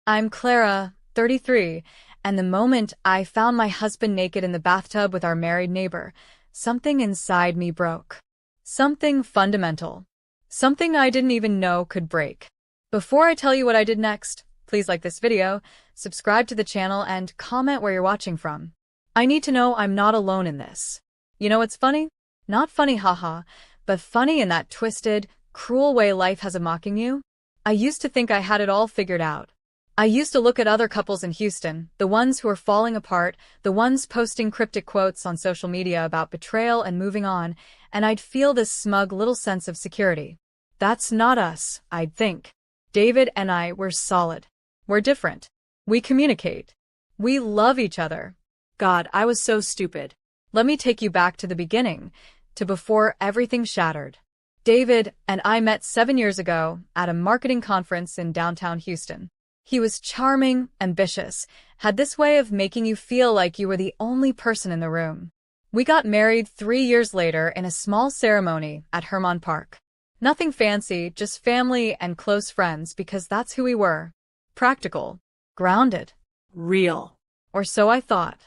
I'm Clara, 33, and the moment I found my husband naked in the bathtub with our married neighbor, something inside me broke. Something fundamental. Something I didn't even know could break. Before I tell you what I did next, please like this video, subscribe to the channel, and comment where you're watching from. I need to know I'm not alone in this. You know what's funny? Not funny haha, but funny in that twisted, cruel way life has of mocking you. I used to think I had it all figured out. I used to look at other couples in Houston, the ones who are falling apart, the ones posting cryptic quotes on social media about betrayal and moving on, and I'd feel this smug little sense of security. That's not us, I'd think. David and I were solid. We're different. We communicate. We love each other. God, I was so stupid. Let me take you back to the beginning, to before everything shattered. David and I met 7 years ago at a marketing conference in downtown Houston. He was charming, ambitious, had this way of making you feel like you were the only person in the room. We got married 3 years later in a small ceremony at Hermon Park. Nothing fancy, just family and close friends because that's who we were. Practical. Grounded. Real. Or so I thought.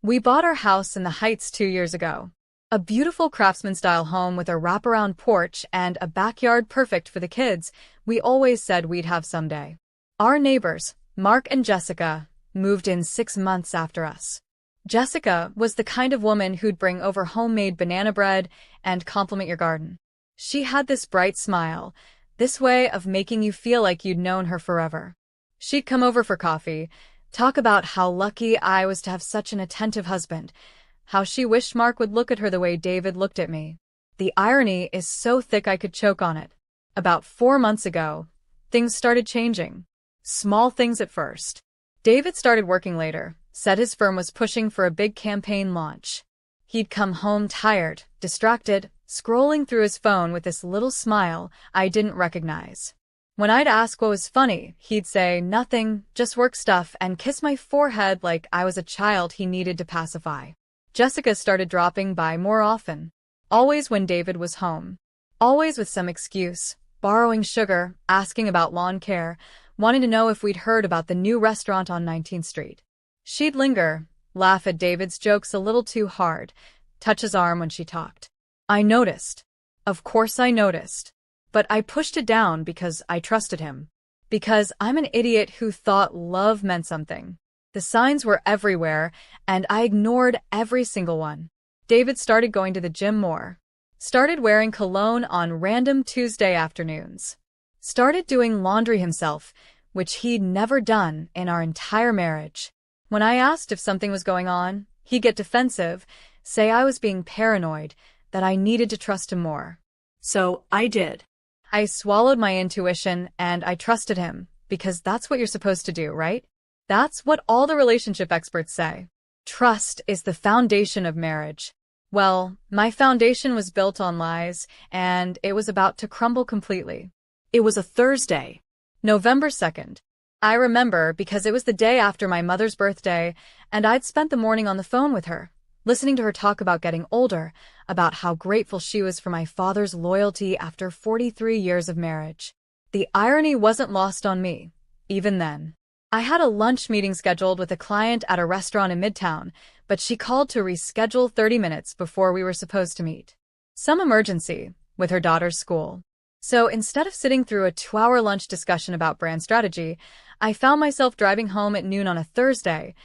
We bought our house in the Heights 2 years ago. A beautiful craftsman-style home with a wraparound porch and a backyard perfect for the kids we always said we'd have someday. Our neighbors, Mark and Jessica, moved in 6 months after us. Jessica was the kind of woman who'd bring over homemade banana bread and compliment your garden. She had this bright smile, this way of making you feel like you'd known her forever. She'd come over for coffee, talk about how lucky I was to have such an attentive husband, how she wished Mark would look at her the way David looked at me. The irony is so thick I could choke on it. About 4 months ago, things started changing. Small things at first. David started working later, said his firm was pushing for a big campaign launch. He'd come home tired, distracted, scrolling through his phone with this little smile I didn't recognize. When I'd ask what was funny, he'd say, "Nothing, just work stuff," and kiss my forehead like I was a child he needed to pacify. Jessica started dropping by more often. Always when David was home. Always with some excuse, borrowing sugar, asking about lawn care, wanting to know if we'd heard about the new restaurant on 19th Street. She'd linger, laugh at David's jokes a little too hard, touch his arm when she talked. I noticed. Of course I noticed. But I pushed it down because I trusted him. Because I'm an idiot who thought love meant something. The signs were everywhere, and I ignored every single one. David started going to the gym more. Started wearing cologne on random Tuesday afternoons. Started doing laundry himself, which he'd never done in our entire marriage. When I asked if something was going on, he'd get defensive, say I was being paranoid, that I needed to trust him more. So I did. I swallowed my intuition and I trusted him, because that's what you're supposed to do, right? That's what all the relationship experts say. Trust is the foundation of marriage. Well, my foundation was built on lies, and it was about to crumble completely. It was a Thursday, November 2nd. I remember because it was the day after my mother's birthday, and I'd spent the morning on the phone with her, listening to her talk about getting older, about how grateful she was for my father's loyalty after 43 years of marriage. The irony wasn't lost on me, even then. I had a lunch meeting scheduled with a client at a restaurant in Midtown, but she called to reschedule 30 minutes before we were supposed to meet. Some emergency, with her daughter's school. So instead of sitting through a 2-hour lunch discussion about brand strategy, I found myself driving home at noon on a Thursday,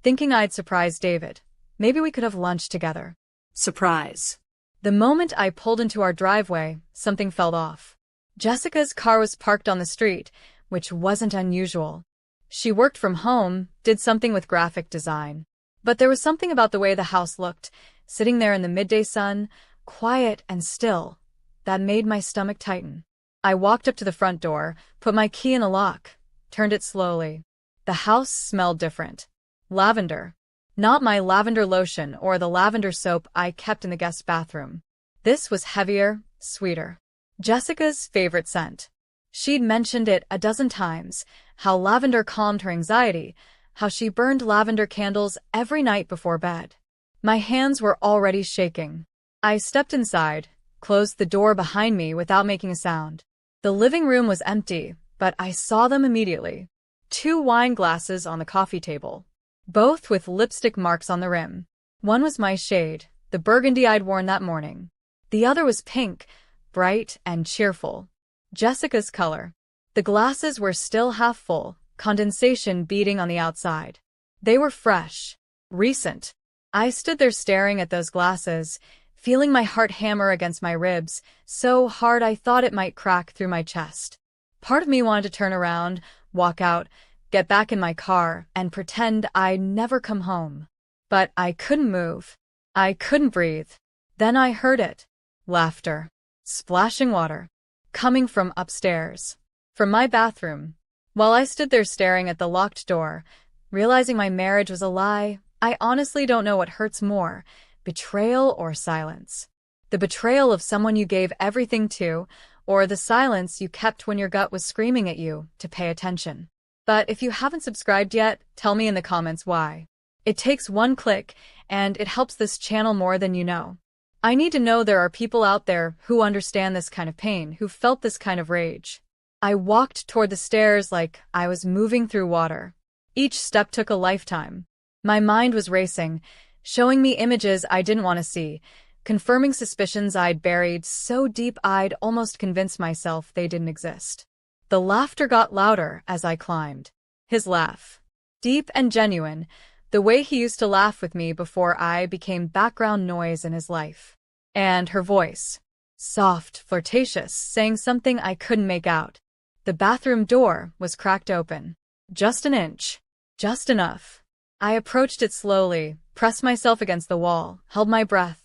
thinking I'd surprise David. Maybe we could have lunch together. Surprise. The moment I pulled into our driveway, something felt off. Jessica's car was parked on the street, which wasn't unusual. She worked from home, did something with graphic design. But there was something about the way the house looked, sitting there in the midday sun, quiet and still, that made my stomach tighten. I walked up to the front door, put my key in the lock, turned it slowly. The house smelled different. Lavender. Not my lavender lotion or the lavender soap I kept in the guest bathroom. This was heavier, sweeter. Jessica's favorite scent. She'd mentioned it a dozen times, how lavender calmed her anxiety, how she burned lavender candles every night before bed. My hands were already shaking. I stepped inside, closed the door behind me without making a sound. The living room was empty, but I saw them immediately. 2 wine glasses on the coffee table, both with lipstick marks on the rim. One was my shade, the burgundy I'd worn that morning. The other was pink, bright and cheerful. Jessica's color. The glasses were still half full, condensation beading on the outside. They were fresh, recent. I stood there staring at those glasses, feeling my heart hammer against my ribs, so hard I thought it might crack through my chest. Part of me wanted to turn around, walk out, get back in my car, and pretend I'd never come home. But I couldn't move. I couldn't breathe. Then I heard it. Laughter. Splashing water. Coming from upstairs. From my bathroom. While I stood there staring at the locked door, realizing my marriage was a lie, I honestly don't know what hurts more, betrayal or silence. The betrayal of someone you gave everything to, or the silence you kept when your gut was screaming at you to pay attention. But if you haven't subscribed yet, tell me in the comments why. It takes one click, and it helps this channel more than you know. I need to know there are people out there who understand this kind of pain, who felt this kind of rage. I walked toward the stairs like I was moving through water. Each step took a lifetime. My mind was racing, showing me images I didn't want to see, confirming suspicions I'd buried so deep I'd almost convinced myself they didn't exist. The laughter got louder as I climbed. His laugh. Deep and genuine, the way he used to laugh with me before I became background noise in his life. And her voice. Soft, flirtatious, saying something I couldn't make out. The bathroom door was cracked open. Just an inch. Just enough. I approached it slowly, pressed myself against the wall, held my breath.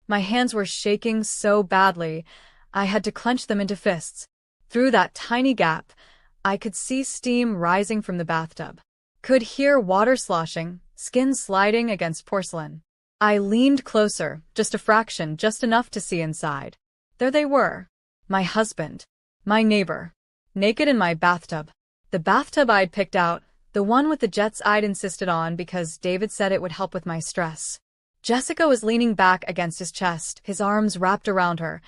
My hands were shaking so badly, I had to clench them into fists. Through that tiny gap, I could see steam rising from the bathtub. Could hear water sloshing, skin sliding against porcelain. I leaned closer, just a fraction, just enough to see inside. There they were. My husband. My neighbor. Naked in my bathtub. The bathtub I'd picked out, the one with the jets I'd insisted on because David said it would help with my stress. Jessica was leaning back against his chest, his arms wrapped around her,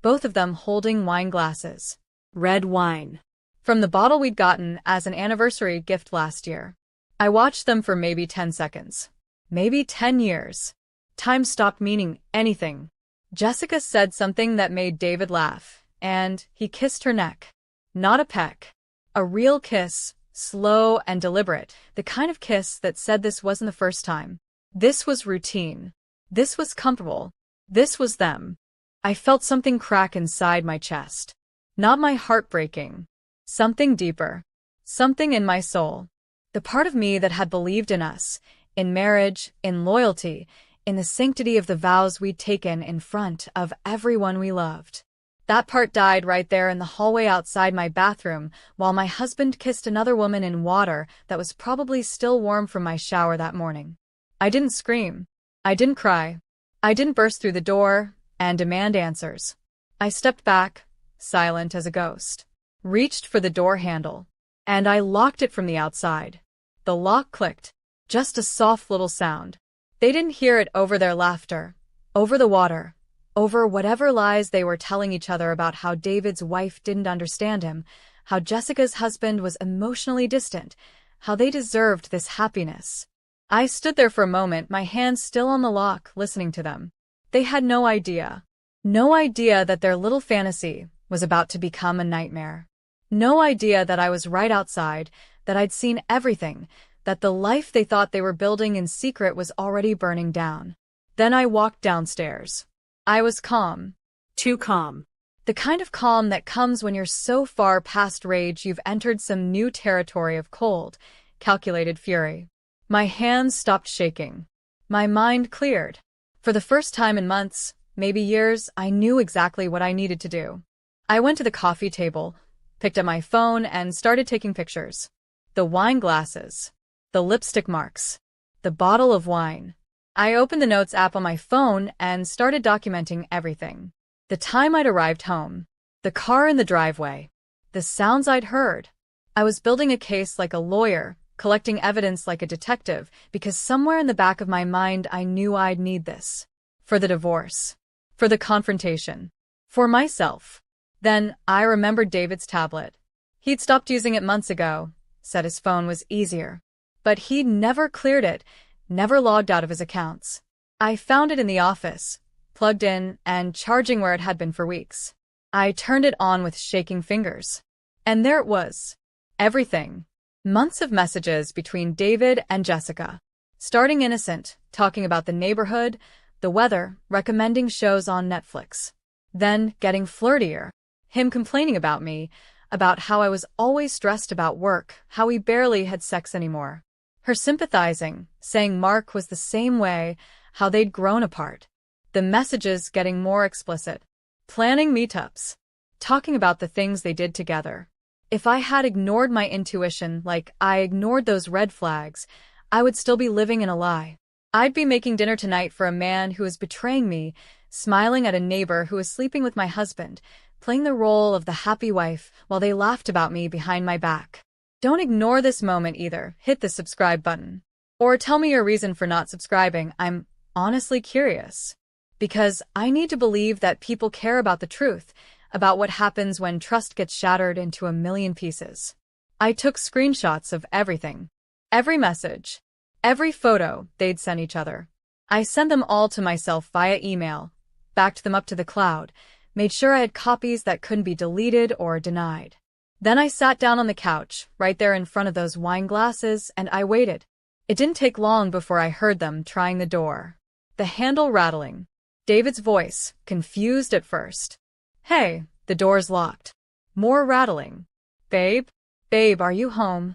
both of them holding wine glasses. Red wine. From the bottle we'd gotten as an anniversary gift last year. I watched them for maybe 10 seconds. Maybe 10 years. Time stopped meaning anything. Jessica said something that made David laugh, and he kissed her neck. Not a peck. A real kiss, slow and deliberate, the kind of kiss that said this wasn't the first time. This was routine. This was comfortable. This was them. I felt something crack inside my chest. Not my heart breaking. Something deeper. Something in my soul. The part of me that had believed in us, in marriage, in loyalty, in the sanctity of the vows we'd taken in front of everyone we loved. That part died right there in the hallway outside my bathroom while my husband kissed another woman in water that was probably still warm from my shower that morning. I didn't scream. I didn't cry. I didn't burst through the door and demand answers. I stepped back, silent as a ghost, reached for the door handle, and I locked it from the outside. The lock clicked, just a soft little sound. They didn't hear it over their laughter, over the water, over whatever lies they were telling each other about how David's wife didn't understand him, how Jessica's husband was emotionally distant, how they deserved this happiness. I stood there for a moment, my hands still on the lock, listening to them. They had no idea. No idea that their little fantasy was about to become a nightmare. No idea that I was right outside, that I'd seen everything, that the life they thought they were building in secret was already burning down. Then I walked downstairs. I was calm. Too calm. The kind of calm that comes when you're so far past rage you've entered some new territory of cold, calculated fury. My hands stopped shaking. My mind cleared. For the first time in months, maybe years, I knew exactly what I needed to do. I went to the coffee table, picked up my phone, and started taking pictures. The wine glasses. The lipstick marks. The bottle of wine. I opened the Notes app on my phone and started documenting everything. The time I'd arrived home. The car in the driveway. The sounds I'd heard. I was building a case like a lawyer, collecting evidence like a detective, because somewhere in the back of my mind I knew I'd need this. For the divorce. For the confrontation. For myself. Then I remembered David's tablet. He'd stopped using it months ago, said his phone was easier. But he'd never cleared it, never logged out of his accounts. I found it in the office, plugged in and charging where it had been for weeks. I turned it on with shaking fingers. And there it was. Everything. Months of messages between David and Jessica. Starting innocent, talking about the neighborhood, the weather, recommending shows on Netflix. Then getting flirtier. Him complaining about me, about how I was always stressed about work, how we barely had sex anymore. Her sympathizing, saying Mark was the same way, how they'd grown apart. The messages getting more explicit. Planning meetups. Talking about the things they did together. If I had ignored my intuition like I ignored those red flags, I would still be living in a lie. I'd be making dinner tonight for a man who was betraying me, smiling at a neighbor who was sleeping with my husband, playing the role of the happy wife while they laughed about me behind my back. Don't ignore this moment either. Hit the subscribe button. Or tell me your reason for not subscribing. I'm honestly curious. Because I need to believe that people care about the truth, about what happens when trust gets shattered into a million pieces. I took screenshots of everything. Every message. Every photo they'd sent each other. I sent them all to myself via email, backed them up to the cloud, made sure I had copies that couldn't be deleted or denied. Then I sat down on the couch, right there in front of those wine glasses, and I waited. It didn't take long before I heard them trying the door. The handle rattling. David's voice, confused at first. Hey, the door's locked. More rattling. Babe? Babe, are you home?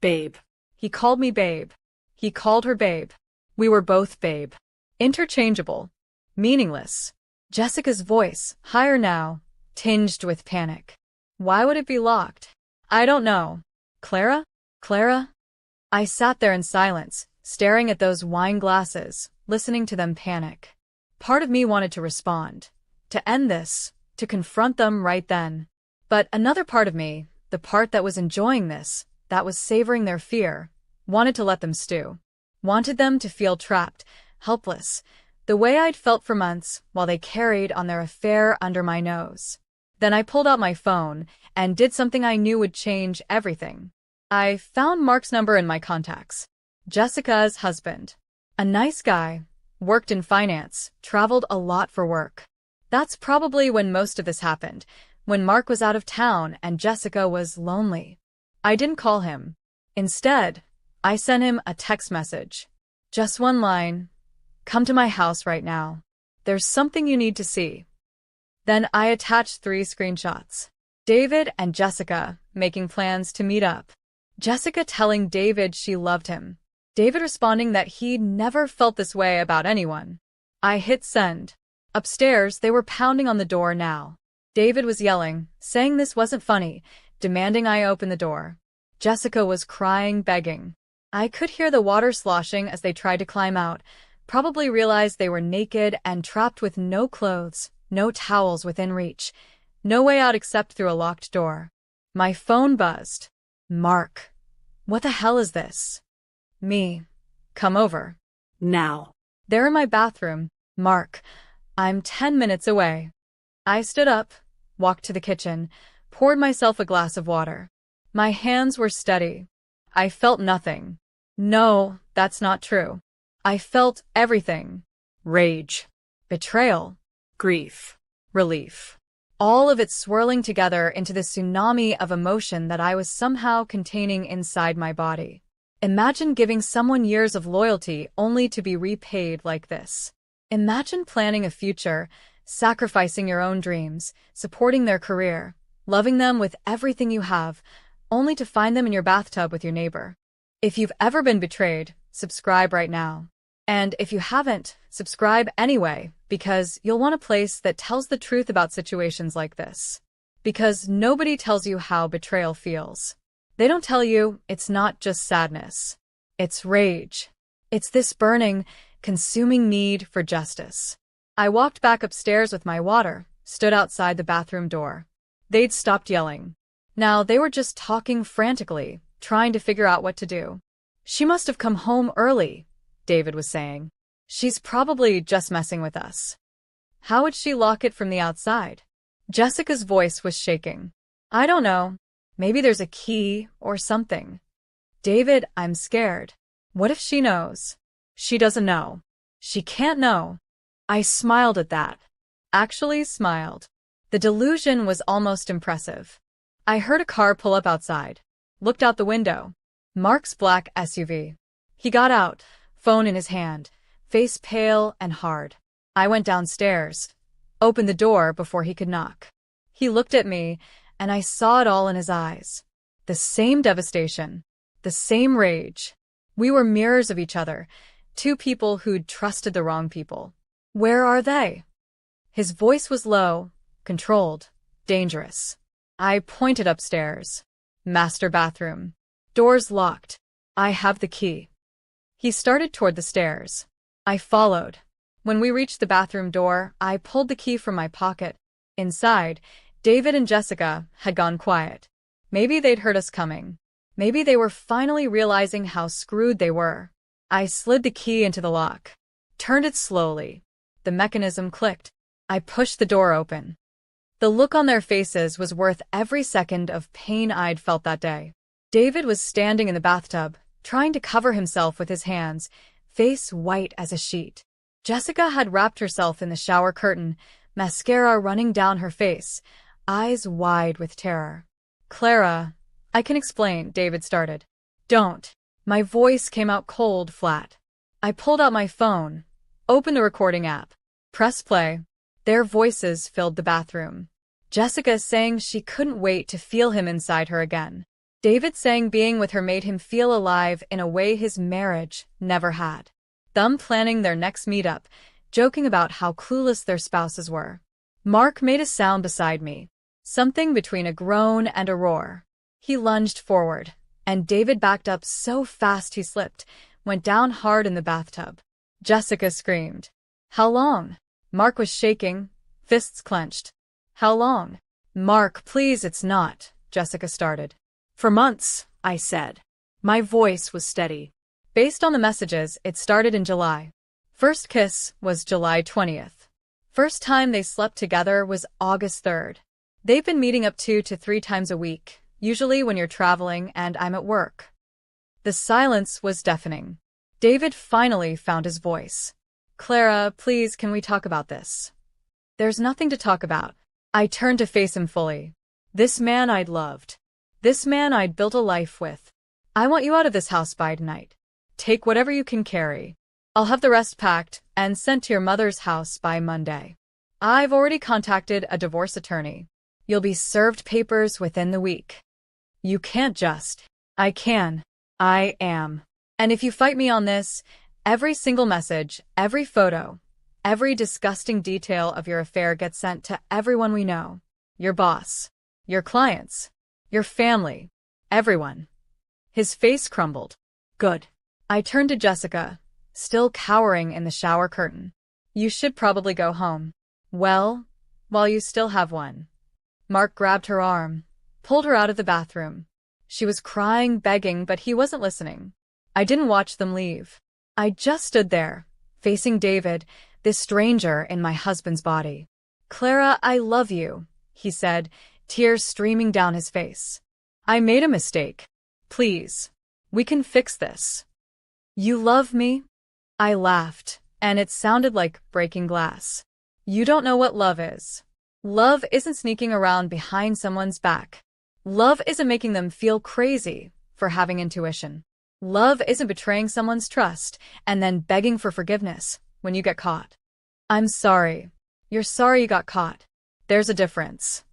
Babe. He called me babe. He called her babe. We were both babe. Interchangeable. Meaningless. Jessica's voice, higher now, tinged with panic. Why would it be locked? I don't know. Clara? Clara? I sat there in silence, staring at those wine glasses, listening to them panic. Part of me wanted to respond, to end this, to confront them right then. But another part of me, the part that was enjoying this, that was savoring their fear, wanted to let them stew. Wanted them to feel trapped, helpless, the way I'd felt for months while they carried on their affair under my nose. Then I pulled out my phone and did something I knew would change everything. I found Mark's number in my contacts. Jessica's husband. A nice guy. Worked in finance, traveled a lot for work. That's probably when most of this happened, when Mark was out of town and Jessica was lonely. I didn't call him. Instead, I sent him a text message. Just one line. Come to my house right now. There's something you need to see. Then I attached 3 screenshots. David and Jessica making plans to meet up. Jessica telling David she loved him. David responding that he'd never felt this way about anyone. I hit send. Upstairs, they were pounding on the door now. David was yelling, saying this wasn't funny, demanding I open the door. Jessica was crying, begging. I could hear the water sloshing as they tried to climb out, probably realized they were naked and trapped with no clothes, no towels within reach, no way out except through a locked door. My phone buzzed. Mark. What the hell is this? Me. Come over. Now. They're in my bathroom. Mark. I'm 10 minutes away. I stood up, walked to the kitchen, poured myself a glass of water. My hands were steady. I felt nothing. No, that's not true. I felt everything. Rage. Betrayal. Grief. Relief. All of it swirling together into the tsunami of emotion that I was somehow containing inside my body. Imagine giving someone years of loyalty only to be repaid like this. Imagine planning a future, sacrificing your own dreams, supporting their career, loving them with everything you have, only to find them in your bathtub with your neighbor. If you've ever been betrayed, subscribe right now. And if you haven't, subscribe anyway, because you'll want a place that tells the truth about situations like this. Because nobody tells you how betrayal feels. They don't tell you it's not just sadness. It's rage. It's this burning, consuming need for justice. I walked back upstairs with my water, stood outside the bathroom door. They'd stopped yelling. Now they were just talking frantically, trying to figure out what to do. She must have come home early, David was saying. She's probably just messing with us. How would she lock it from the outside? Jessica's voice was shaking. I don't know. Maybe there's a key or something. David, I'm scared. What if she knows? She doesn't know. She can't know. I smiled at that. Actually smiled. The delusion was almost impressive. I heard a car pull up outside. Looked out the window. Mark's black SUV. He got out, phone in his hand, face pale and hard. I went downstairs, opened the door before he could knock. He looked at me, and I saw it all in his eyes. The same devastation, the same rage. We were mirrors of each other, two people who'd trusted the wrong people. Where are they? His voice was low, controlled, dangerous. I pointed upstairs. Master bathroom. Doors locked. I have the key. He started toward the stairs. I followed. When we reached the bathroom door, I pulled the key from my pocket. Inside, David and Jessica had gone quiet. Maybe they'd heard us coming. Maybe they were finally realizing how screwed they were. I slid the key into the lock. Turned it slowly. The mechanism clicked. I pushed the door open. The look on their faces was worth every second of pain I'd felt that day. David was standing in the bathtub, trying to cover himself with his hands, face white as a sheet. Jessica had wrapped herself in the shower curtain, mascara running down her face, eyes wide with terror. Clara, I can explain, David started. Don't. My voice came out cold, flat. I pulled out my phone, opened the recording app, pressed play. Their voices filled the bathroom. Jessica saying she couldn't wait to feel him inside her again. David saying being with her made him feel alive in a way his marriage never had. Them planning their next meetup, joking about how clueless their spouses were. Mark made a sound beside me, something between a groan and a roar. He lunged forward, and David backed up so fast he slipped, went down hard in the bathtub. Jessica screamed. How long? Mark was shaking, fists clenched. How long? Mark, please, it's not, Jessica started. For months, I said. My voice was steady. Based on the messages, it started in July. First kiss was July 20th. First time they slept together was August 3rd. They've been meeting up 2 to 3 times a week, usually when you're traveling and I'm at work. The silence was deafening. David finally found his voice. Clara, please, can we talk about this? There's nothing to talk about. I turned to face him fully. This man I'd loved. This man I'd built a life with. I want you out of this house by tonight. Take whatever you can carry. I'll have the rest packed and sent to your mother's house by Monday. I've already contacted a divorce attorney. You'll be served papers within the week. You can't just. I can. I am. And if you fight me on this, every single message, every photo, every disgusting detail of your affair gets sent to everyone we know. Your boss, your clients, your family, everyone. His face crumbled. Good. I turned to Jessica, still cowering in the shower curtain. You should probably go home. Well, while you still have one. Mark grabbed her arm, pulled her out of the bathroom. She was crying, begging, but he wasn't listening. I didn't watch them leave. I just stood there, facing David, this stranger in my husband's body. Clara, I love you, he said, tears streaming down his face. I made a mistake. Please. We can fix this. You love me? I laughed, and it sounded like breaking glass. You don't know what love is. Love isn't sneaking around behind someone's back. Love isn't making them feel crazy for having intuition. Love isn't betraying someone's trust and then begging for forgiveness when you get caught. I'm sorry. You're sorry you got caught. There's a difference.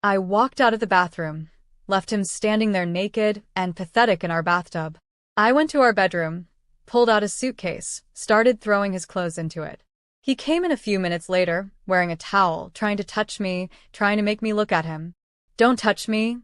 I walked out of the bathroom, left him standing there naked and pathetic in our bathtub. I went to our bedroom, pulled out a suitcase, started throwing his clothes into it. He came in a few minutes later, wearing a towel, trying to touch me, trying to make me look at him. Don't touch me,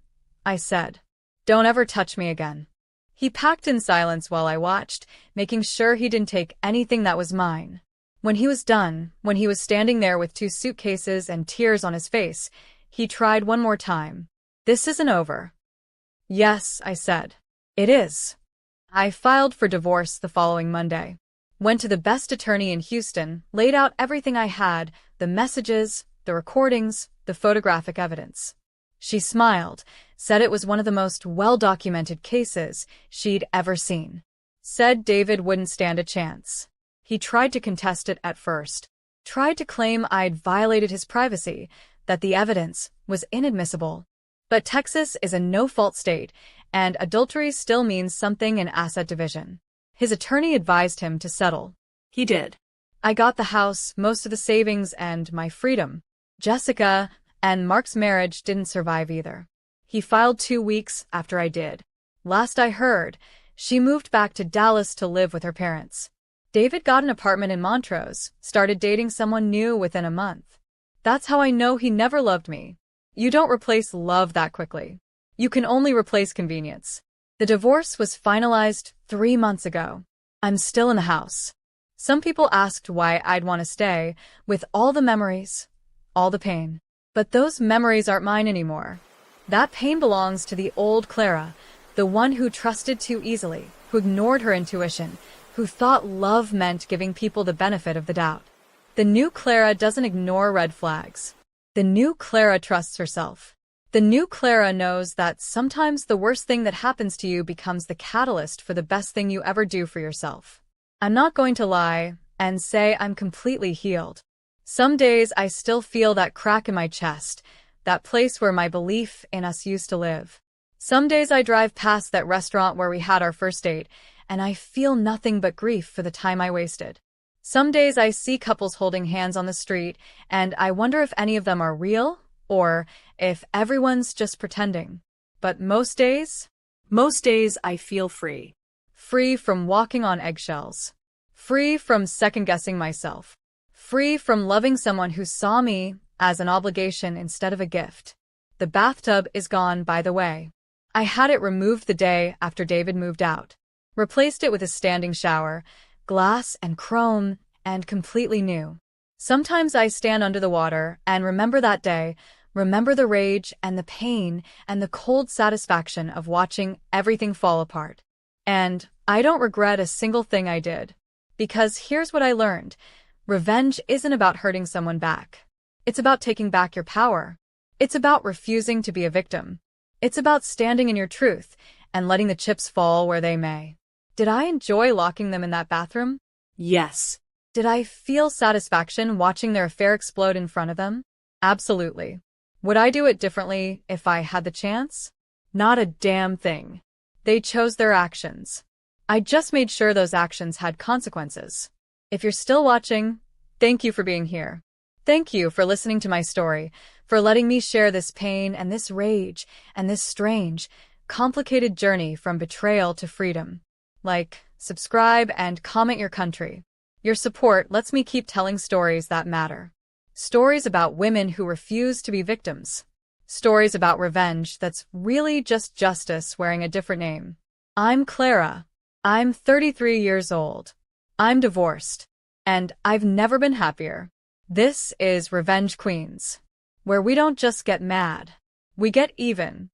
I said. Don't ever touch me again. He packed in silence while I watched, making sure he didn't take anything that was mine. When he was done, when he was standing there with 2 suitcases and tears on his face, he tried one more time. This isn't over. Yes, I said. It is. I filed for divorce the following Monday. Went to the best attorney in Houston, laid out everything I had, the messages, the recordings, the photographic evidence. She smiled, said it was one of the most well-documented cases she'd ever seen. Said David wouldn't stand a chance. He tried to contest it at first, tried to claim I'd violated his privacy, that the evidence was inadmissible. But Texas is a no-fault state, and adultery still means something in asset division. His attorney advised him to settle. He did. I got the house, most of the savings, and my freedom. Jessica and Mark's marriage didn't survive either. He filed 2 weeks after I did. Last I heard, she moved back to Dallas to live with her parents. David got an apartment in Montrose, started dating someone new within a month. That's how I know he never loved me. You don't replace love that quickly. You can only replace convenience. The divorce was finalized 3 months ago. I'm still in the house. Some people asked why I'd want to stay, with all the memories, all the pain. But those memories aren't mine anymore. That pain belongs to the old Clara, the one who trusted too easily, who ignored her intuition, who thought love meant giving people the benefit of the doubt. The new Clara doesn't ignore red flags. The new Clara trusts herself. The new Clara knows that sometimes the worst thing that happens to you becomes the catalyst for the best thing you ever do for yourself. I'm not going to lie and say I'm completely healed. Some days I still feel that crack in my chest, that place where my belief in us used to live. Some days I drive past that restaurant where we had our first date, and I feel nothing but grief for the time I wasted. Some days I see couples holding hands on the street, and I wonder if any of them are real, or if everyone's just pretending. But most days I feel free. Free from walking on eggshells. Free from second-guessing myself. Free from loving someone who saw me as an obligation instead of a gift. The bathtub is gone, by the way. I had it removed the day after David moved out. Replaced it with a standing shower, glass and chrome, and completely new. Sometimes I stand under the water and remember that day, remember the rage and the pain and the cold satisfaction of watching everything fall apart. And I don't regret a single thing I did. Because here's what I learned. Revenge isn't about hurting someone back. It's about taking back your power. It's about refusing to be a victim. It's about standing in your truth and letting the chips fall where they may. Did I enjoy locking them in that bathroom? Yes. Did I feel satisfaction watching their affair explode in front of them? Absolutely. Would I do it differently if I had the chance? Not a damn thing. They chose their actions. I just made sure those actions had consequences. If you're still watching, thank you for being here. Thank you for listening to my story, for letting me share this pain and this rage and this strange, complicated journey from betrayal to freedom. Like, subscribe, and comment your country. Your support lets me keep telling stories that matter. Stories about women who refuse to be victims. Stories about revenge that's really just justice wearing a different name. I'm Clara. I'm 33 years old. I'm divorced. And I've never been happier. This is Revenge Queens, where we don't just get mad. We get even.